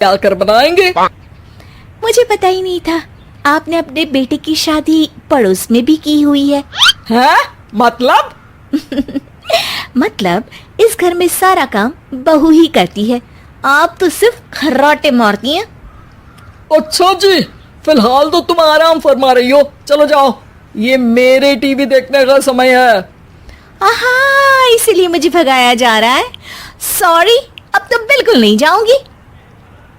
क्या कर बनाएंगे। मुझे पता ही नहीं था आपने अपने बेटे की शादी पड़ोस में भी की हुई है। हैं? मतलब? मतलब इस घर में सारा काम बहू ही करती है, आप तो सिर्फ खर्राटे मारती हैं। अच्छा जी, फिलहाल तो तुम आराम फरमा रही हो, चलो जाओ, ये मेरे टीवी देखने का समय है। आहा, इसीलिए मुझे भगाया जा रहा है। सॉरी, अब तो बिल्कुल नहीं जाऊंगी।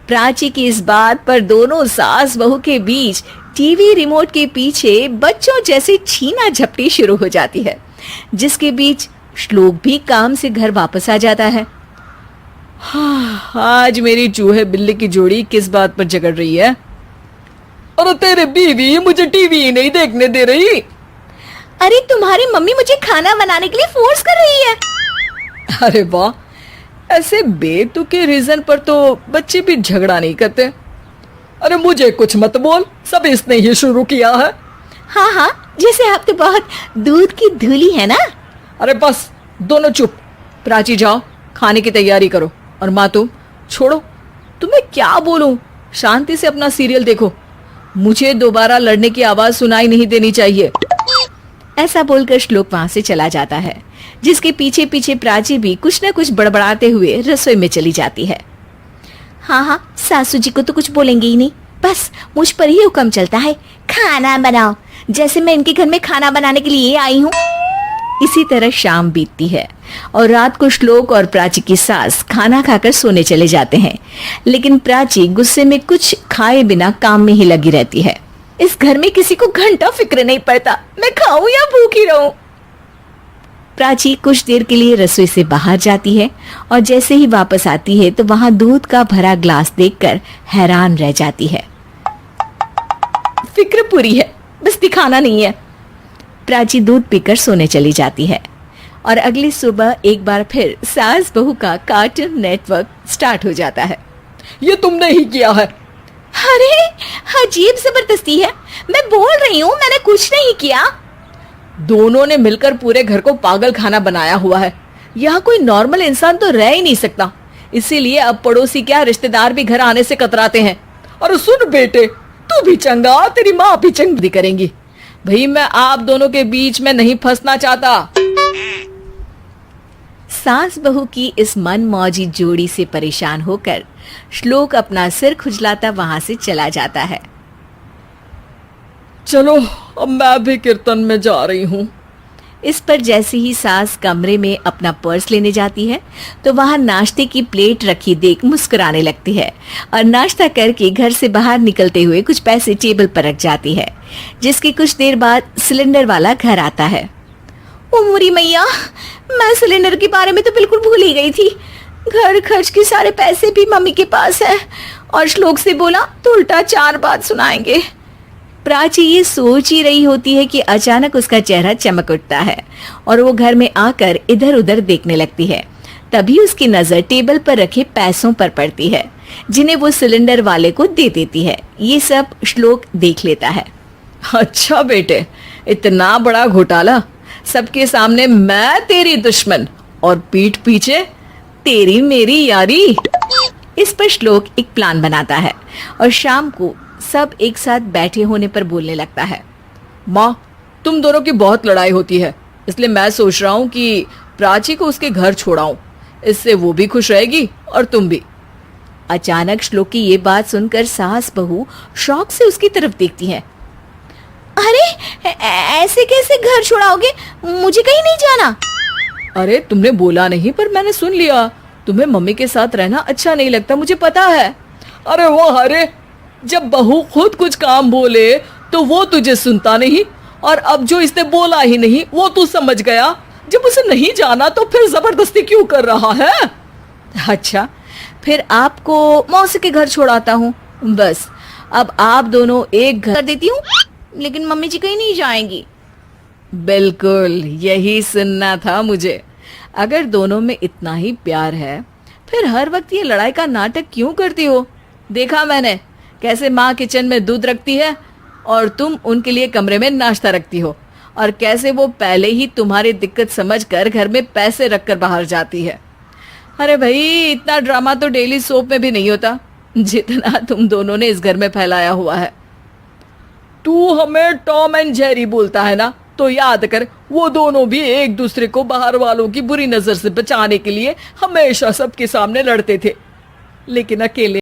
प्राची की इस बात पर दोनों सास बहू के बीच टीवी रिमोट के पीछे बच्चों जैसे छीना झपटी शुरू हो जाती है, जिसके बीच श्लोक भी काम से घर वापस आ जाता है। आज मेरी चूहे बिल्ली की जोड़ी किस बात पर झगड़ रही है? अरे तेरे बीवी मुझे टीवी ही नहीं देखने दे रही। अरे तुम्हारी मम्मी मुझे खाना बनाने के लिए फोर्स कर रही है। अरे वाह, ऐसे बेतुके रीजन पर तो बच्चे भी झगड़ा नहीं करते। अरे मुझे कुछ मत बोल, सब इसने ही शुरू किया है। हाँ हाँ, जैसे आप तो बहुत दूध की धूली है ना। अरे बस, दोनों चुप। प्राची जाओ, खाने की तैयारी करो। और माँ तुम छोड़ो, तुम्हें क्या बोलूं, शांति से अपना सीरियल देखो, मुझे दोबारा लड़ने की आवाज सुनाई नहीं देनी चाहिए। ऐसा बोलकर श्लोक वहां से चला जाता है, जिसके पीछे पीछे प्राची भी कुछ न कुछ बड़बड़ाते हुए रसोई में चली जाती है। हाँ हाँ, सासू जी को तो कुछ बोलेंगे ही नहीं, बस मुझ पर ही हुक्म चलता है, खाना बनाओ, जैसे मैं इनके घर में खाना बनाने के लिए आई हूँ। इसी तरह शाम बीतती है और रात को श्लोक और प्राची की सास खाना खाकर सोने चले जाते हैं, लेकिन प्राची गुस्से में कुछ खाए बिना काम में ही लगी रहती है। इस घर में किसी को घंटा फिक्र नहीं पड़ता, मैं खाऊं या भूखी रहूं। प्राची कुछ देर के लिए रसोई से बाहर जाती है और जैसे ही वापस आती है तो वहां दूध का भरा ग्लास देखकर हैरान रह जाती है। फिक्र पूरी है, बस दिखाना नहीं है। प्राची दूध पीकर सोने चली जाती है और अगली सुबह एक बार फिर सास बहू का कार्टून नेटवर्क स्टार्ट हो जाता है। ये तुमने ही किया है। अरे अजीब जबरदस्ती है, मैं बोल रही हूँ मैंने कुछ नहीं किया। दोनों ने मिलकर पूरे घर को पागल खाना बनाया हुआ है। यहाँ कोई नॉर्मल इंसान तो रह ही नहीं सकता, इसीलिए अब पड़ोसी क्या रिश्तेदार भी घर आने से कतराते हैं। और सुन बेटे, तू भी चंगा, तेरी माँ भी चंगी करेंगी। भाई मैं आप दोनों के बीच में नहीं फंसना चाहता। सास बहू की इस मन मौजी जोड़ी से परेशान होकर श्लोक अपना सिर खुजलाता वहां से चला जाता है। चलो अब मैं भी कीर्तन में जा रही हूँ। इस पर जैसे ही सास कमरे में अपना पर्स लेने जाती है तो वहां नाश्ते की प्लेट रखी देख मुस्कुराने लगती है और नाश्ता करके घर से बाहर निकलते हुए कुछ पैसे टेबल पर रख जाती है, जिसके कुछ देर बाद सिलेंडर वाला घर आता है। ओ मोरी मैया, मैं सिलेंडर के बारे में तो बिल्कुल भूल ही गई थी। घर खर्च के सारे पैसे भी मम्मी के पास है और श्लोक से बोला तो उल्टा 4 बात सुनाएंगे। प्राची ये सोच ही रही होती है कि अचानक उसका चेहरा चमक उठता है और वो घर में आकर इधर उधर देखने लगती है। तभी उसकी नजर टेबल पर रखे पैसों पर पड़ती है, जिन्हें वो सिलेंडर वाले को दे देती है। ये सब श्लोक देख लेता है। अच्छा बेटे, इतना बड़ा घोटाला, सबके सामने मैं तेरी दुश्मन और पीठ पीछे तेरी मेरी यारी। इस पर श्लोक एक प्लान बनाता है और शाम को सब एक साथ बैठे होने पर बोलने लगता है। माँ, तुम दोनों की बहुत लड़ाई होती है, इसलिए मैं सोच रहा हूँ कि प्राची को उसके घर छोड़ाऊं, इससे वो भी खुश रहेगी और तुम भी। अचानक श्लोक की ये बात सुनकर सास बहू शौक से उसकी तरफ देखती है। अरे ऐसे कैसे घर छोड़ाओगे, मुझे कहीं नहीं जाना। अरे तुमने बोला नहीं पर मैंने सुन लिया, तुम्हें मम्मी के साथ रहना अच्छा नहीं लगता, मुझे पता है। अरे वो, अरे जब बहू खुद कुछ काम बोले तो वो तुझे सुनता नहीं, और अब जो इसने बोला ही नहीं वो तू समझ गया। जब उसे नहीं जाना तो फिर जबरदस्ती क्यों कर रहा है? अच्छा, फिर आपको मौसी के घर छोड़ाता हूँ। बस अब आप दोनों एक घर देती हूँ, लेकिन मम्मी जी कहीं नहीं जाएंगी। बिल्कुल यही सुनना था मुझे। अगर दोनों में इतना ही प्यार है फिर हर वक्त ये लड़ाई का नाटक क्यों करती हो? देखा मैंने कैसे माँ किचन में दूध रखती है और तुम उनके लिए कमरे में नाश्ता रखती हो, और कैसे वो पहले ही तुम्हारी दिक्कत समझकर घर में पैसे रखकर बाहर जाती है। अरे भाई, इतना ड्रामा तो डेली सोप में भी नहीं होता। जितना तुम दोनों ने इस घर में फैलाया हुआ है। तू हमें टॉम एंड जेरी बोलता है ना, तो याद कर वो दोनों भी एक दूसरे को बाहर वालों की बुरी नजर से बचाने के लिए हमेशा सबके सामने लड़ते थे, लेकिन अकेले